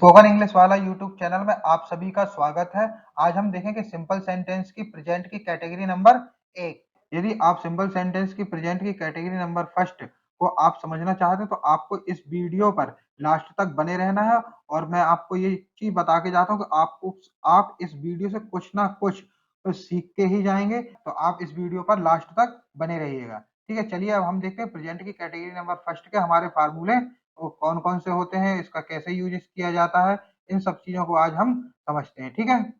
Spoken English वाला YouTube channel में आप सभी का स्वागत है। आज हम देखेंगे सिंपल सेंटेंस की प्रेजेंट की कैटेगरी नंबर 1। यदि आप सिंपल सेंटेंस की प्रेजेंट की कैटेगरी नंबर फर्स्ट को आप समझना चाहते हैं तो आपको इस वीडियो पर लास्ट तक बने रहना है और मैं आपको ये चीज बता के जाता हूँ कि आप इस वीडियो से कुछ ना कुछ तो सीख के ही जाएंगे। तो आप इस वीडियो पर लास्ट तक बने रहिएगा। ठीक है, चलिए अब हम देखते हैं प्रेजेंट की कैटेगरी नंबर फर्स्ट के हमारे फार्मूले वो कौन-कौन से होते हैं, इसका कैसे यूज किया जाता है, इन सब चीज़ों को आज हम समझते हैं, ठीक है?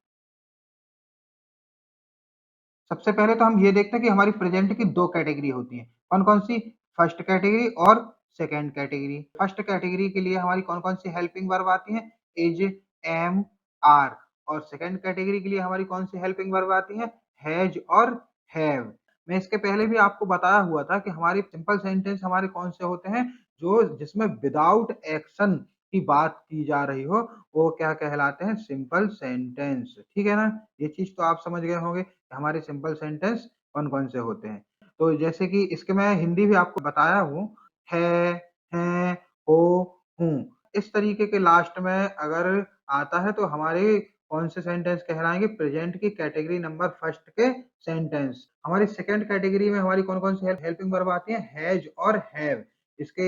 सबसे पहले तो हम ये देखते हैं कि हमारी प्रेजेंट की 2 कैटेगरी होती हैं। कौन-कौन सी? फर्स्ट कैटेगरी और सेकंड कैटेगरी। फर्स्ट कैटेगरी के लिए हमारी कौन-कौन सी हेल्पिंग वर्ब आती हैं? Is, am, are. और सेकंड कैटेगरी के लिए हमारी कौन सी हेल्पिंग वर्ब आती हैं? हैज और हैव। मैं इसके पहले भी आपको बताया हुआ था कि हमारी सिंपल सेंटेंस हमारे कौन से होते हैं, जो जिसमें विदाउट एक्शन की बात की जा रही हो, वो क्या कहलाते हैं? Simple sentence. ठीक है ना? ये चीज़ तो आप समझ गए होंगे हमारे सिंपल सेंटेंस कौन-कौन से होते हैं। तो जैसे कि इसके मैं हिंदी भी आपको बताया हूँ, है, हैं, हो, हूँ। इस तरीके के लास्ट में अगर आता है तो हमारे कौन से सेंटेंस कहलाएँगे? प्रेज़ेंट की कैटेगरी नंबर फर्स्ट के सेंटेंस। हमारी सेकंड कैटेगरी में हमारी कौन-कौन सी हेल्पिंग वर्ब आती हैं? हैज़ और हैव। इसके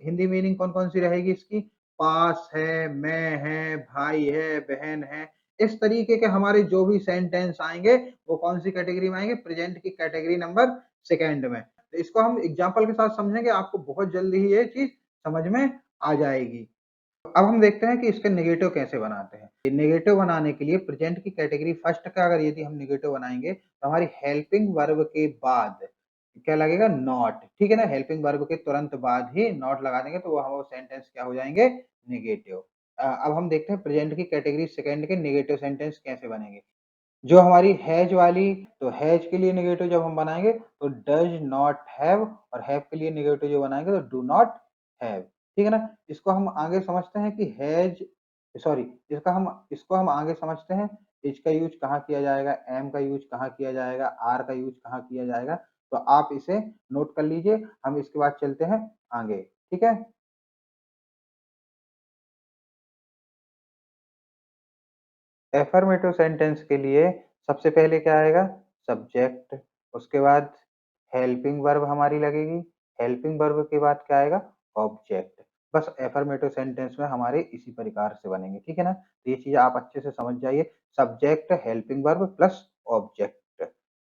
हिंदी मीनिंग कौन-कौन सी रहेगी इसकी? पास है, मैं है, भाई है, बहन है। इस तरीके के हमारे जो भी सेंटेंस आएँगे, वो कौन-सी कैटेगरी में आएँगे? प्रेज़ेंट की कैटेगरी नंबर सेकंड में। तो इसको हम एग्ज़ाम्पल के साथ समझेंगे, आपको बहुत जल्दी ही ये चीज़ समझ में आ जाएगी। अब हम देखते हैं कि इसके नेगेटिव कैसे बनाते हैं। नेगेटिव बनाने के लिए प्रेज़ेंट की कैटेगरी फर्स्ट का अगर यदि हम नेगेटिव बनाएँगे, तो हमारी हेल्पिंग वर्ब के बाद क्या लगेगा? नॉट। ठीक है ना? हेल्पिंग वर्ब के तुरंत बाद ही नॉट लगा देंगे, तो वो सेंटेंस क्या हो जाएँगे? नेगेटिव। अब हम देखते हैं प्रेज़ेंट की कैटेगरी सेकंड के नेगेटिव सेंटेंस कैसे बनेंगे। जो हमारी हैज़ वाली, तो हैज़ के लिए नेगेटिव जब हम बनाएँगे तो डज़ नॉट हैव, और हैव के लिए नेगेटिव जो बनाएँगे तो डू नॉट हैव। ठीक है ना? इसको हम आगे समझते हैं कि इसको हम आगे समझते हैं। इज का यूज़ कहाँ किया जाएगा, एम का यूज़ कहाँ किया जाएगा, आर का यूज़ कहाँ किया जाएगा। तो आप इसे नोट कर लीजिए, हम इसके बाद चलते हैं आगे। ठीक है? एफर्मेटिव सेंटेंस के लिए सबसे पहले क्या आएगा? सब्जेक्ट, उसके बाद हेल्पिंग वर्ब हमारी लगेगी, हेल्पिंग वर्ब के बाद क्या आएगा? ऑब्जेक्ट। बस एफर्मेटिव सेंटेंस में हमारे इसी प्रकार से बनेंगे, ठीक है ना? तो ये चीज़ आप अच्छे से समझ जाइए, subject, helping verb plus object.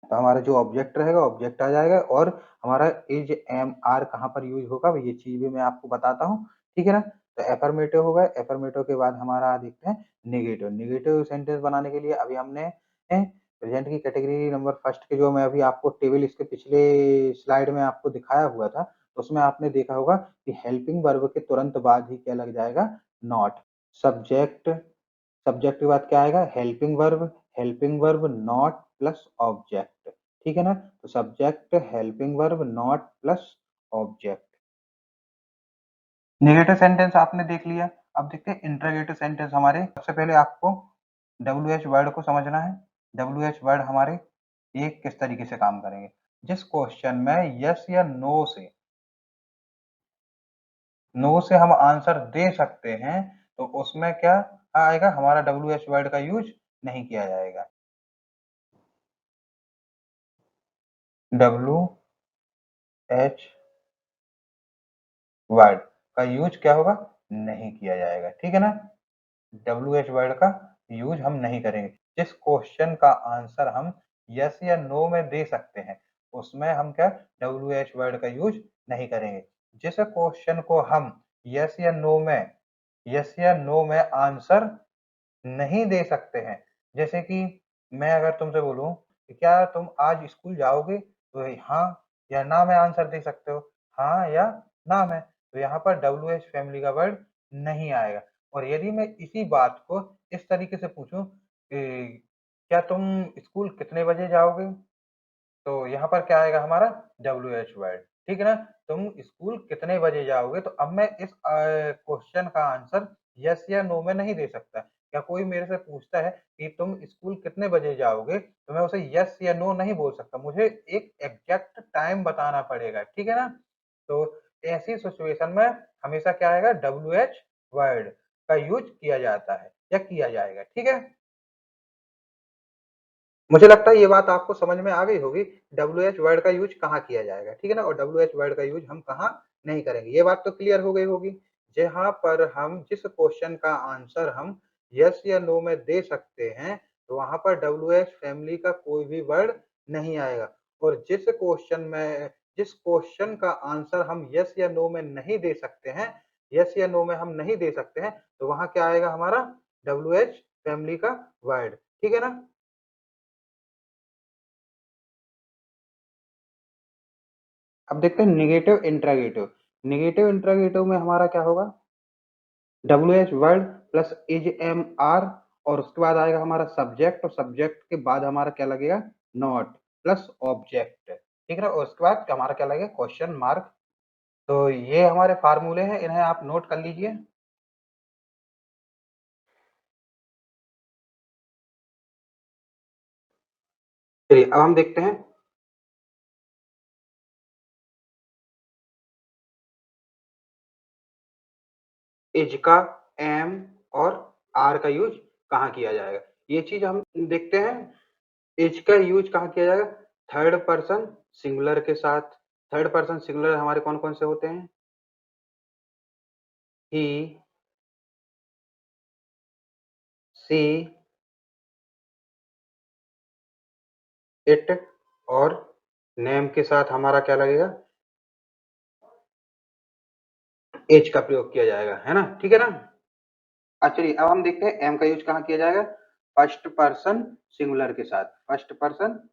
तो हमारा जो ऑब्जेक्ट रहेगा, ऑब्जेक्ट आ जाएगा, और हमारा इज, एम, आर कहाँ पर यूज़ होगा, ये चीज़ भी मैं आपको बताता हूँ, ठीक है ना? तो एफर्मेटिव हो गया, एफर्मेटिव के बाद हमारा देखते हैं नेगेटिव। नेगेटिव सेंटेंस बनाने के लिए अभी हमने प्रेजेंट की कैटेगरी नंबर फर्स्ट के जो मैं अभी आपको टेबल इसके पिछले स्लाइड में आपको दिखाया हुआ था, तो उसमें आपने देखा होगा कि हेल्पिंग वर्ब के तुरंत बाद ही क्या लग जाएगा? नॉट। सब्जेक्ट, सब्जेक्ट के बाद क्या आएगा? Helping verb not plus object. ठीक है ना? तो subject, helping verb not plus object. Negative sentence आपने देख लिया। अब देखते हैं इंटरोगेटिव सेंटेंस हमारे। सबसे पहले आपको WH वर्ड को समझना है। WH वर्ड हमारे ये किस तरीके से काम करेंगे। जिस क्वेश्चन में यस या नो से हम आंसर दे सकते हैं, तो उसमें क्या आएगा? हमारा WH वर्ड का यूज नहीं किया जाएगा। WH वर्ड का यूज क्या होगा? नहीं किया जाएगा। ठीक है ना? WH वर्ड का यूज हम नहीं करेंगे। जिस क्वेश्चन का आंसर हम यस या नो में दे सकते हैं, उसमें हम क्या WH वर्ड का यूज नहीं करेंगे। जिस क्वेश्चन को हम यस या नो में आंसर नहीं दे सकते हैं, जैसे कि मैं अगर तुमसे बोलूं कि क्या तुम आज स्कूल जाओगे, तो हाँ या ना में आंसर दे सकते हो, हाँ या ना में। तो यहाँ पर WH फैमिली का वर्ड नहीं आएगा। और यदि मैं इसी बात को इस तरीके से पूछूं कि क्या तुम स्कूल कितने बजे जाओगे, तो यहाँ पर क्या आएगा हमारा? WH word. ठीक है ना? तुम स्कूल कितने बजे जाओगे, तो अब मैं इस क्वेश्चन का आंसर यस या नो में नहीं दे सकता। क्या कोई मेरे से पूछता है कि तुम स्कूल कितने बजे जाओगे, तो मैं उसे यस या नो नहीं बोल सकता, मुझे एक एग्जैक्ट टाइम बताना पड़ेगा। ठीक है ना? तो ऐसी सिचुएशन में हमेशा क्या आएगा? WH वर्ड का यूज किया जाता है या किया जाएगा। ठीक है, मुझे लगता है ये बात आपको समझ में आ गई होगी, WH वर्ड का यूज कहाँ किया जाएगा, ठीक है ना, और WH वर्ड का यूज हम कहाँ नहीं करेंगे, ये बात तो क्लियर हो गई होगी। जहाँ पर हम जिस क्वेश्चन का आंसर हम यस या नो में दे सकते हैं, तो वहां पर WH फैमिली का कोई भी वर्ड नहीं आएगा, और जिस क्वेश्चन का आंसर हम यस या नो में नहीं दे सकते हैं, यस या नो में हम नहीं दे सकते हैं, तो वहां क्या आएगा हमारा WH फैमिली का वर्ड। ठीक है ना। अब देखते हैं निगेटिव इंट्रागेटिव। निगेटिव इंट्रागेटिव में हमारा क्या होगा, WH word plus is am are, और उसके बाद आएगा हमारा सब्जेक्ट, और सब्जेक्ट के बाद हमारा क्या लगेगा, नॉट प्लस ऑब्जेक्ट। ठीक है ना, और उसके बाद हमारा क्या लगेगा, क्वेश्चन मार्क। तो ये हमारे फार्मूले हैं, इन्हें आप नोट कर लीजिए। चलिए अब हम देखते हैं इज का, एम और आर का यूज कहाँ किया जाएगा, ये चीज हम देखते हैं। इज का यूज कहाँ किया जाएगा, थर्ड पर्सन सिंगुलर के साथ। थर्ड पर्सन सिंगुलर हमारे कौन कौन से होते हैं, ही, सी, इट, और नेम के साथ हमारा क्या लगेगा, एज का प्रयोग किया जाएगा, है ना, ठीक है ना। चलिए अब हम देखते हैं एम का यूज कहाँ किया जाएगा, फर्स्ट पर्सन सिंगुलर के साथ। फर्स्ट पर्सन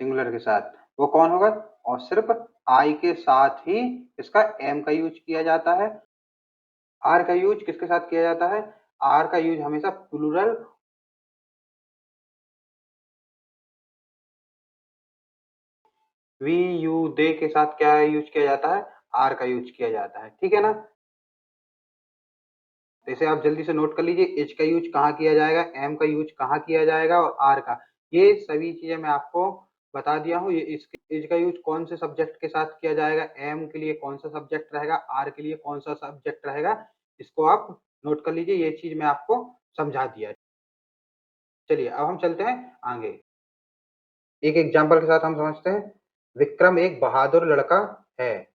सिंगुलर के साथ वो कौन होगा, और सिर्फ आई के साथ ही इसका एम का यूज किया जाता है। आर का यूज किसके साथ किया जाता है, आर का यूज हमेशा प्लूरल, वी यू दे के साथ क्या यूज किया जाता है, आर का यूज किया जाता है। ठीक है ना, तो इसे आप जल्दी से नोट कर लीजिए, एच का यूज कहाँ किया जाएगा, एम का यूज कहाँ किया जाएगा, और आर का। ये सभी चीजें मैं आपको बता दिया हूँ। ये इसके एज का यूज कौन से सब्जेक्ट के साथ किया जाएगा, एम के लिए कौन सा सब्जेक्ट रहेगा, आर के लिए कौन सा सब्जेक्ट रहेगा, इसको आप नोट कर लीजिए। ये चीज मैं आपको समझा दिया। चलिए अब हम चलते हैं आगे, एक एग्जाम्पल के साथ हम समझते हैं। विक्रम एक बहादुर लड़का है।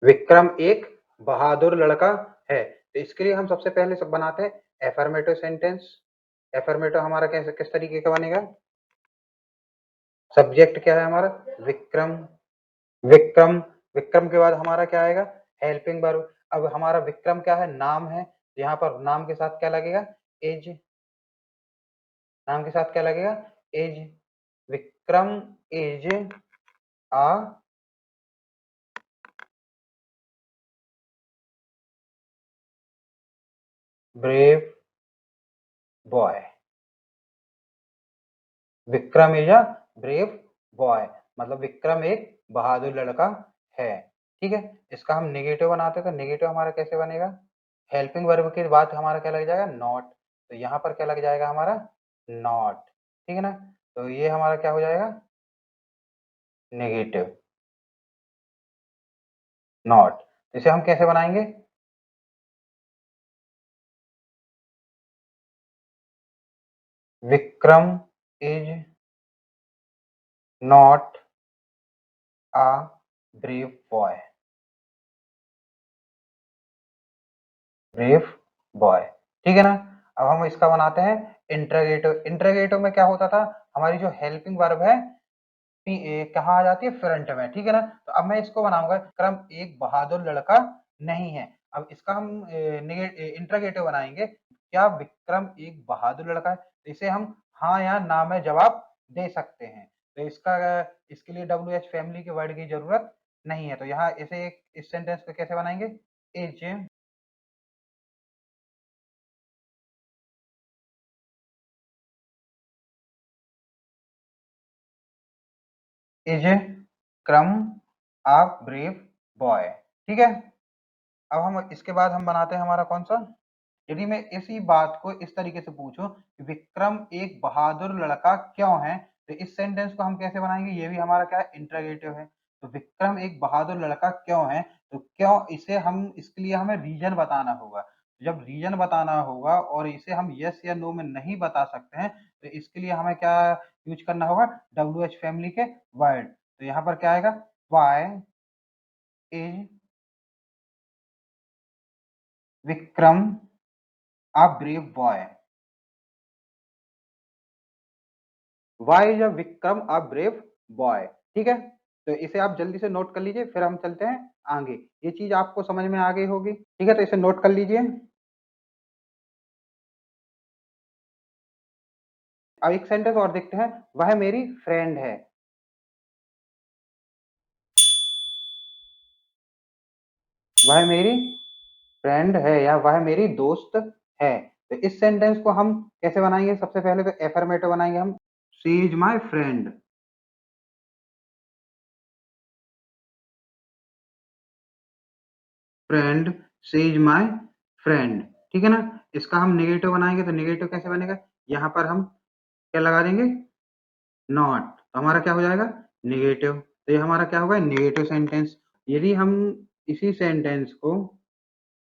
विक्रम एक बहादुर लड़का है, तो इसके लिए हम सबसे पहले सब बनाते हैं एफर्मेटिव सेंटेंस। एफर्मेटिव हमारा कैसे किस तरीके का बनेगा, सब्जेक्ट क्या है हमारा, विक्रम। विक्रम, विक्रम के बाद हमारा क्या आएगा, हेल्पिंग वर्ब। अब हमारा विक्रम क्या है, नाम है, यहाँ पर नाम के साथ क्या लगेगा, एज। नाम के साथ क्या लगेगा, is. Vikram is a brave boy. Vikram is a brave boy, मतलब विक्रम एक बहादुर लड़का है। ठीक है, इसका हम नेगेटिव बनाते हैं, तो नेगेटिव हमारा कैसे बनेगा, हेल्पिंग वर्ब के बाद हमारा क्या लग जाएगा, नॉट। तो यहाँ पर क्या लग जाएगा हमारा, नॉट। ठीक है ना, तो ये हमारा क्या हो जाएगा, नेगेटिव, नॉट। इसे हम कैसे बनाएंगे, Vikram is not a brave boy. Brave boy, ठीक है ना। अब हम इसका बनाते हैं इंटरोगेटिव। इंटरोगेटिव में क्या होता था, हमारी जो हेल्पिंग वर्ब है कहाँ आ जाती है, फ्रंट में। ठीक है ना, तो अब मैं इसको बनाऊंगा, क्रम एक बहादुर लड़का नहीं है। अब इसका हम इंटरोगेटिव बनाएंगे, क्या विक्रम एक बहादुर लड़का है, तो इसे हम हाँ या ना में जवाब दे सकते हैं। तो इसके लिए WH फैमिली के वर्ड की जरूरत नहीं है। तो यहाँ इसे इस सेंटेंस को कैसे बनाएंगे, इज इज क्रम आ ब्रेव बॉय। ठीक है, अब हम इसके बाद हम बनाते हैं हमारा कौन सा, यदि मैं इसी बात को इस तरीके से पूछूं कि विक्रम एक बहादुर लड़का क्यों है, तो इस सेंटेंस को हम कैसे बनाएंगे, ये भी हमारा क्या है, इंटरोगेटिव है। तो विक्रम एक बहादुर लड़का क्यों है, तो क्यों, इसे हम, इसके लिए हमें रीजन बताना होगा। जब रीजन बताना होगा और इसे हम यस या नो में नहीं बता सकते हैं, तो इसके लिए हमें क्या यूज करना होगा, WH फैमिली के वर्ड। तो यहाँ पर क्या आएगा, why is Vikram a brave boy. Why is a Vikram a brave boy. ठीक है, तो इसे आप जल्दी से नोट कर लीजिए, फिर हम चलते हैं आगे। ये चीज आपको समझ में आ गई होगी, ठीक है, तो इसे नोट कर लीजिए। अब एक सेंटेंस और देखते हैं, वह मेरी फ्रेंड है। वह मेरी फ्रेंड है या वह मेरी दोस्त है। तो इस सेंटेंस को हम कैसे बनाएंगे, सबसे पहले तो एफर्मेटिव बनाएंगे हम। She is my friend. Friend, she is my friend. ठीक है ना। इसका हम नेगेटिव बनाएंगे, तो नेगेटिव कैसे बनेगा, यहाँ पर हम क्या लगा देंगे, नॉट। तो हमारा क्या हो जाएगा, नेगेटिव। तो ये हमारा क्या होगा, नेगेटिव सेंटेंस। यदि हम इसी सेंटेंस को,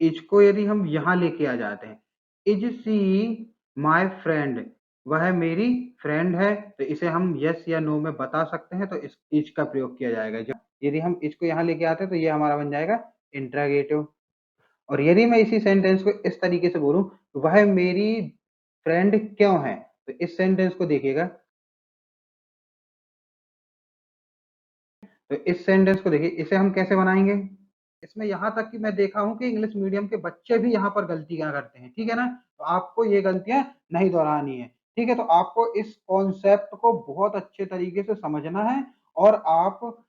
इसको यदि हम यहाँ लेके आ जाते हैं, इज सी माई फ्रेंड, वह मेरी फ्रेंड है, तो इसे हम यस या नो में बता सकते हैं, तो इस इज का प्रयोग किया जाएगा। जब यदि हम इसको यहाँ लेके आते हैं, तो ये हमारा बन जाएगा इंट्रागेटिव। और यदि मैं इसी सेंटेंस को इस तरीके से बोलूं, वह मेरी फ्रेंड क्यों है, तो इस सेंटेंस को देखिएगा, तो इस सेंटेंस को देखिए, इसे हम कैसे बनाएंगे। इसमें यहाँ तक कि मैं देखा हूँ कि इंग्लिश मीडियम के बच्चे भी यहाँ पर गलतियां करते हैं, ठीक है ना। तो आपको ये गलतियां नहीं दोहरानी है, ठीक है। तो आपको इस कॉन्सेप्ट को बहुत अच्छे तरीके से समझना है, और आप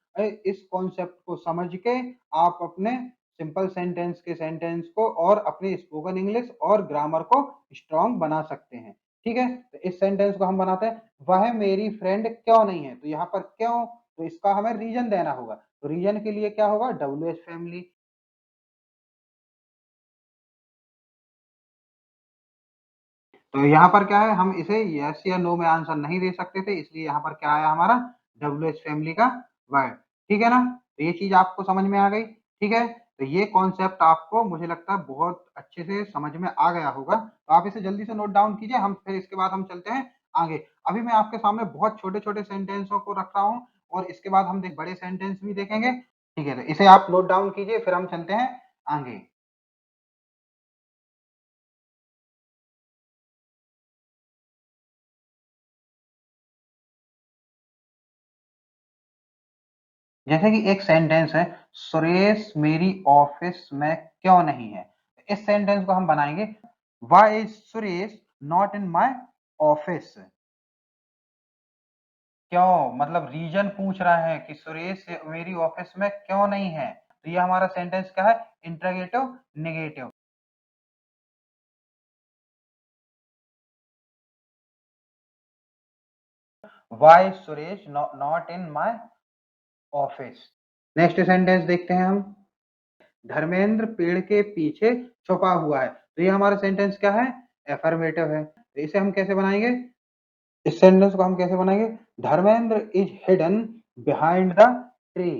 इस कॉन्सेप्ट को समझ के आप अपने सिंपल सेंटेंस के सेंटेंस को और अपनी स्पोकन इंग्लिश और ग्रामर को स्ट्रांग बना सकते हैं। ठीक है, तो इस सेंटेंस को हम बनाते हैं, वह मेरी फ्रेंड क्यों नहीं है। तो यहाँ पर क्यों, तो इसका हमें रीजन देना होगा। तो रीजन के लिए क्या होगा, WH फैमिली। तो यहाँ पर क्या है, हम इसे यस या नो में आंसर नहीं दे सकते थे, इसलिए यहाँ पर क्या आया हमारा, WH फैमिली का वर्ड। ठीक है ना, तो ये चीज आपको समझ में आ गई। ठीक है, तो ये कॉन्सेप्ट आपको मुझे लगता है बहुत अच्छे से समझ में आ गया होगा, तो आप इसे जल्दी से नोट डाउन कीजिए, हम फिर इसके बाद हम चलते हैं आगे। अभी मैं आपके सामने बहुत छोटे छोटे सेंटेंसों को रख रहा हूँ, और इसके बाद हम बड़े सेंटेंस भी देखेंगे। ठीक है, तो इसे आप नोट डाउन कीजिए, फिर हम चलते हैं आगे। जैसे कि एक सेंटेंस है, सुरेश मेरी ऑफिस में क्यों नहीं है। इस सेंटेंस को हम बनाएंगे, why is Suresh not in my office. क्यों मतलब रीजन पूछ रहा है कि सुरेश मेरी ऑफिस में क्यों नहीं है। तो ये हमारा सेंटेंस क्या है, interrogative negative. Why Suresh not in my office. Next sentence देखते हैं हम, धर्मेंद्र पेड़ के पीछे छुपा हुआ है। तो ये हमारा सेंटेंस क्या है, एफर्मेटिव है। तो इसे हम कैसे बनाएंगे, इस सेंटेंस को हम कैसे बनाएंगे, Dharmendra is hidden behind the tree.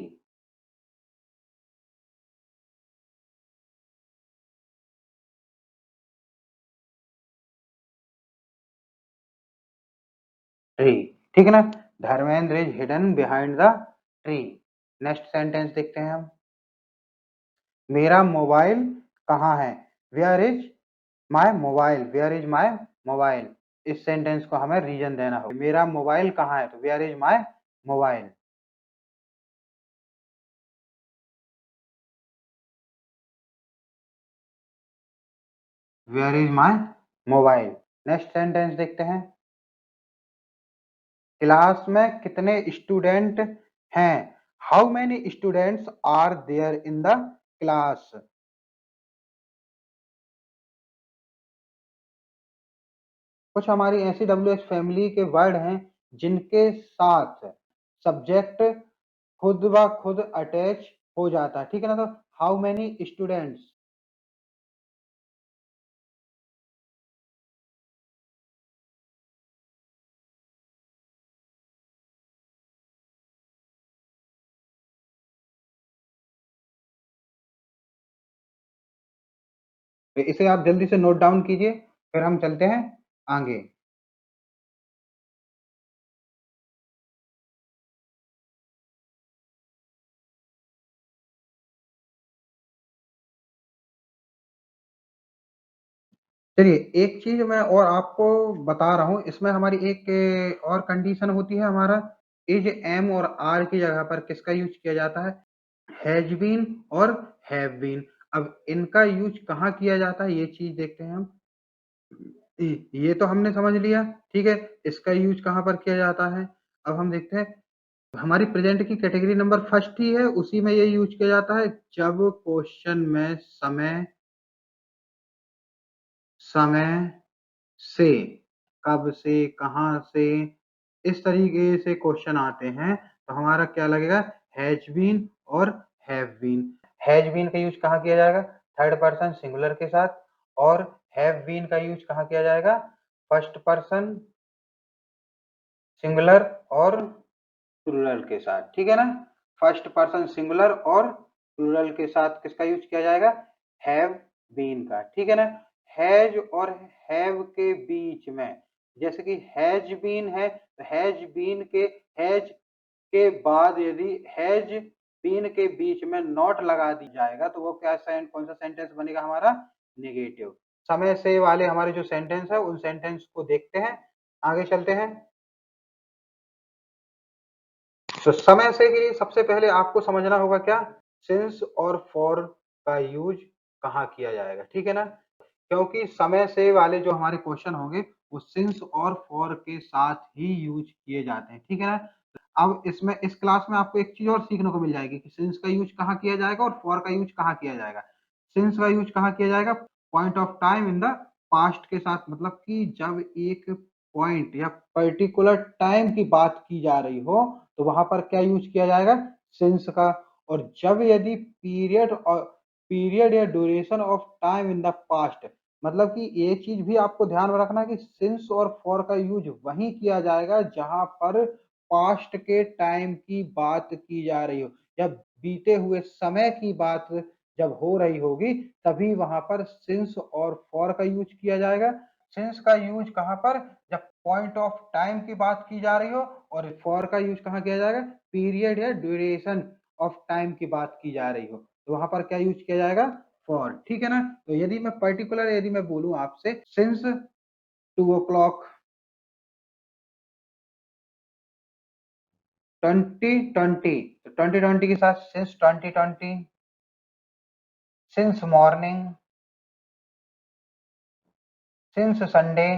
Tree, ठीक है ना, Dharmendra is hidden behind the tree. Next sentence देखते हैं हम, मेरा मोबाइल कहाँ है, where is my mobile, where is my mobile. इस सेंटेंस को हमें रीजन देना होगा, मेरा मोबाइल कहाँ है, तो where is my mobile. Where is my mobile. Next sentence देखते हैं, क्लास में कितने स्टूडेंट हैं, how many students are there in the class. कुछ हमारी ऐसी WH फैमिली के वर्ड हैं जिनके साथ सब्जेक्ट खुद ब खुद अटैच हो जाता है, ठीक है ना। तो हाउ मेनी स्टूडेंट्स, तो इसे आप जल्दी से नोट डाउन कीजिए, फिर हम चलते हैं आगे। चलिए, एक चीज़ मैं और आपको बता रहा हूँ, इसमें हमारी एक और कंडीशन होती है, हमारा इज, एम और आर की जगह पर किसका यूज किया जाता है? हैज बीन और हैव बीन। अब इनका यूज कहाँ किया जाता है, ये चीज देखते हैं हम। ये तो हमने समझ लिया, ठीक है। इसका यूज कहाँ पर किया जाता है, अब हम देखते हैं। हमारी प्रेजेंट की कैटेगरी नंबर फर्स्ट ही है, उसी में ये यूज किया जाता है जब क्वेश्चन में समय समय से, कब से, कहाँ से, इस तरीके से क्वेश्चन आते हैं, तो हमारा क्या लगेगा? हैज बीन और हैव बीन। हैज बीन का यूज कहाँ किया जाएगा? थर्ड पर्सन सिंगुलर के साथ। और हैव बीन का यूज कहाँ किया जाएगा? फर्स्ट पर्सन सिंगुलर और प्लूरल के साथ, ठीक है ना। फर्स्ट पर्सन सिंगुलर और प्लूरल के साथ किसका यूज किया जाएगा? हैव बीन का, ठीक है ना। हैज और हैव के बीच में, जैसे कि हैज बीन है, तो हैज बीन के, हैज के बाद यदि हैज बीन के बीच में नॉट लगा दी जाएगा, तो वो क्या कौन सा सेंटेंस बनेगा हमारा? नेगेटिव। समय से वाले हमारे जो सेंटेंस है, उन सेंटेंस को देखते हैं, आगे चलते हैं। तो समय से के लिए सबसे पहले आपको समझना होगा क्या? सिंस और फॉर का यूज कहाँ किया जाएगा, ठीक है ना। क्योंकि समय से वाले जो हमारे क्वेश्चन होंगे, वो सिंस और फॉर के साथ ही यूज किए जाते हैं, ठीक है ना। अब इसमें इस क्लास में आपको एक चीज और सीखने को मिल जाएगी कि सिंस का यूज कहाँ किया जाएगा और फॉर का यूज कहाँ किया जाएगा। सिंस का यूज कहाँ किया जाएगा? Point of time in the past के साथ, मतलब कि जब एक पॉइंट या पर्टिकुलर टाइम की बात की जा रही हो, तो वहां पर क्या यूज किया जाएगा? सिंस का। और जब यदि पीरियड या duration of time in the past, मतलब कि ये चीज भी आपको ध्यान में रखना कि सिंस और फॉर का यूज वहीं किया जाएगा जहां पर पास्ट के टाइम की बात की जा रही हो, या बीते हुए समय की बात जब हो रही होगी, तभी वहां पर सिंस और फॉर का यूज किया जाएगा। सिंस का यूज कहां पर? जब पॉइंट ऑफ टाइम की बात की जा रही हो। और फॉर का यूज कहां किया जाएगा? पीरियड या ड्यूरेशन ऑफ टाइम की बात की जा रही हो, तो वहां पर क्या यूज किया जाएगा? फॉर, ठीक है ना। तो यदि मैं पर्टिकुलर, यदि मैं बोलूं आपसे सिंस 2 o'clock 2020, तो 2020 के साथ since 2020, since morning, since Sunday.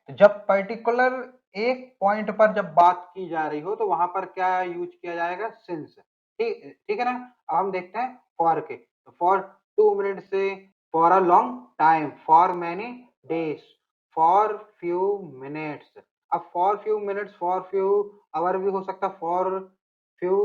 जब पर्टिकुलर एक पॉइंट पर जब बात की जा रही हो, तो वहां पर क्या यूज किया जाएगा? सिंस, ठीक ठीक है ना। अब हम देखते हैं फॉर के। तो फॉर 2 मिनट से, for a long time, for many days, for few minutes. अब for few minutes, for few hour भी हो सकता है, फॉर फ्यू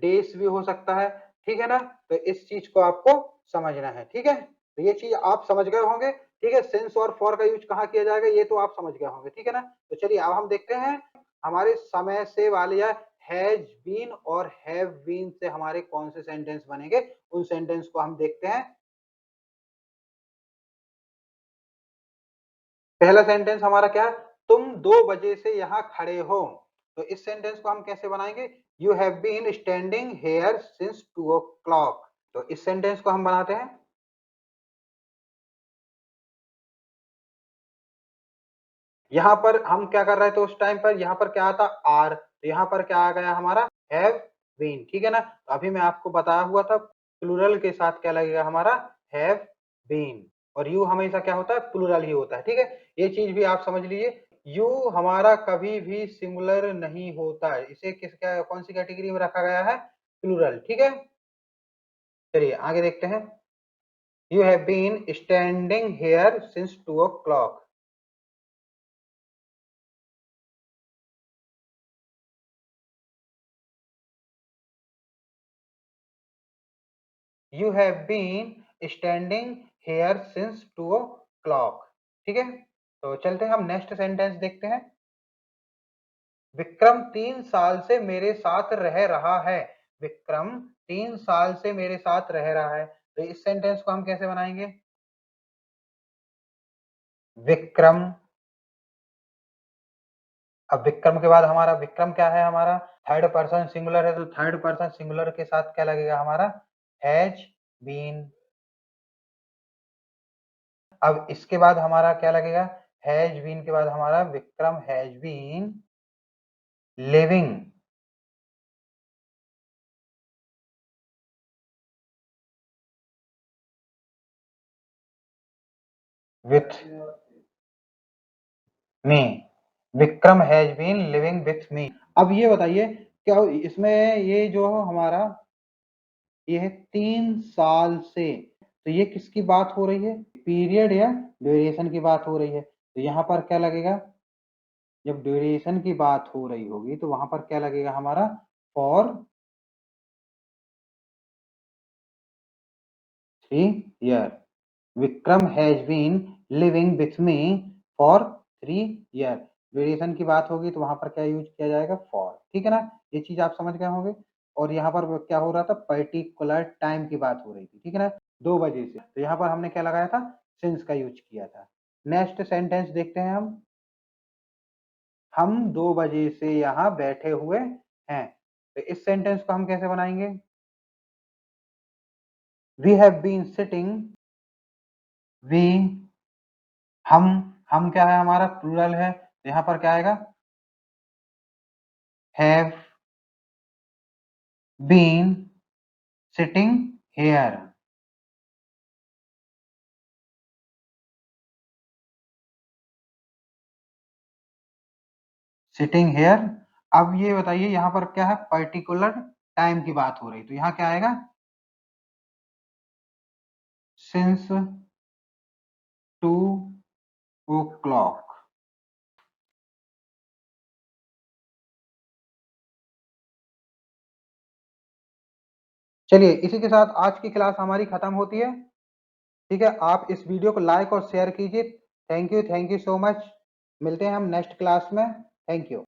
डेज भी हो सकता है, ठीक है ना। तो इस चीज को आपको समझना है, ठीक है। तो ये चीज आप समझ गए होंगे, ठीक है। सिंस और फॉर का यूज कहाँ किया जाएगा, ये तो आप समझ गए होंगे, ठीक है ना। तो चलिए अब हम देखते हैं हमारे समय से वाले या हैज बीन और हैव बीन से हमारे कौन से सेंटेंस बनेंगे, उन सेंटेंस को हम देखते हैं। पहला सेंटेंस हमारा क्या है? तुम 2 बजे से यहाँ खड़े हो। तो इस सेंटेंस को हम कैसे बनाएंगे? You have been standing here since 2 o'clock। तो इस सेंटेंस को हम बनाते हैं। यहाँ पर हम क्या कर रहे थे उस टाइम पर? यहाँ पर क्या आता? आर। तो यहाँ पर क्या आ गया हमारा? हैव बीन, ठीक है ना। तो अभी मैं आपको बताया हुआ था प्लूरल के साथ क्या लगेगा हमारा? Have been. और यू हमेशा क्या होता है? प्लूरल ही होता है, ठीक है। ये चीज भी आप समझ लीजिए। यू हमारा कभी भी सिंगुलर नहीं होता है, इसे किस क्या कौन सी कैटेगरी में रखा गया है? प्लूरल, ठीक है। चलिए आगे देखते हैं। You have been standing here since 2 o'clock। You have been standing here since 2 o'clock, ठीक है। तो चलते हैं हम नेक्स्ट सेंटेंस देखते हैं। विक्रम 3 साल से मेरे साथ रह रहा है। विक्रम 3 साल से मेरे साथ रह रहा है। तो इस सेंटेंस को हम कैसे बनाएंगे? विक्रम। अब विक्रम के बाद हमारा विक्रम क्या है? हमारा थर्ड पर्सन सिंगुलर है, तो थर्ड पर्सन सिंगुलर के साथ क्या लगेगा हमारा? Has been. अब इसके बाद हमारा क्या लगेगा? हैज बीन के बाद हमारा Vikram has been living with me. Vikram has been living with me. अब ये बताइए क्या इसमें ये जो हमारा ये है 3 साल से, तो ये किसकी बात हो रही है? पीरियड या ड्यूरेशन की बात हो रही है। तो यहाँ पर क्या लगेगा? जब ड्यूरेशन की बात हो रही होगी तो वहां पर क्या लगेगा हमारा? For 3 year. Vikram has been living with me for 3 year. Duration की बात होगी तो वहां पर क्या यूज किया जाएगा? फॉर। ठीक है ना? ये चीज आप समझ गए होंगे। और यहाँ पर क्या हो रहा था? पर्टिकुलर टाइम की बात हो रही थी। ठीक है ना? 2 बजे से, तो यहाँ पर हमने क्या लगाया था? सिंस का यूज किया था। नेक्स्ट सेंटेंस देखते हैं हम 2 बजे से यहाँ बैठे हुए हैं। तो इस सेंटेंस को हम कैसे बनाएंगे? We have been sitting. We हम क्या है हमारा? प्लूरल है, तो यहाँ पर क्या आएगा? Have been sitting here. Sitting here. अब ये बताइए यहाँ पर क्या है? पर्टिकुलर टाइम की बात हो रही, तो यहाँ क्या आएगा? Since 2 o'clock। चलिए इसी के साथ आज की क्लास हमारी खत्म होती है। ठीक है, आप इस वीडियो को लाइक और शेयर कीजिए। Thank you so much. मिलते हैं हम नेक्स्ट क्लास में। Thank you.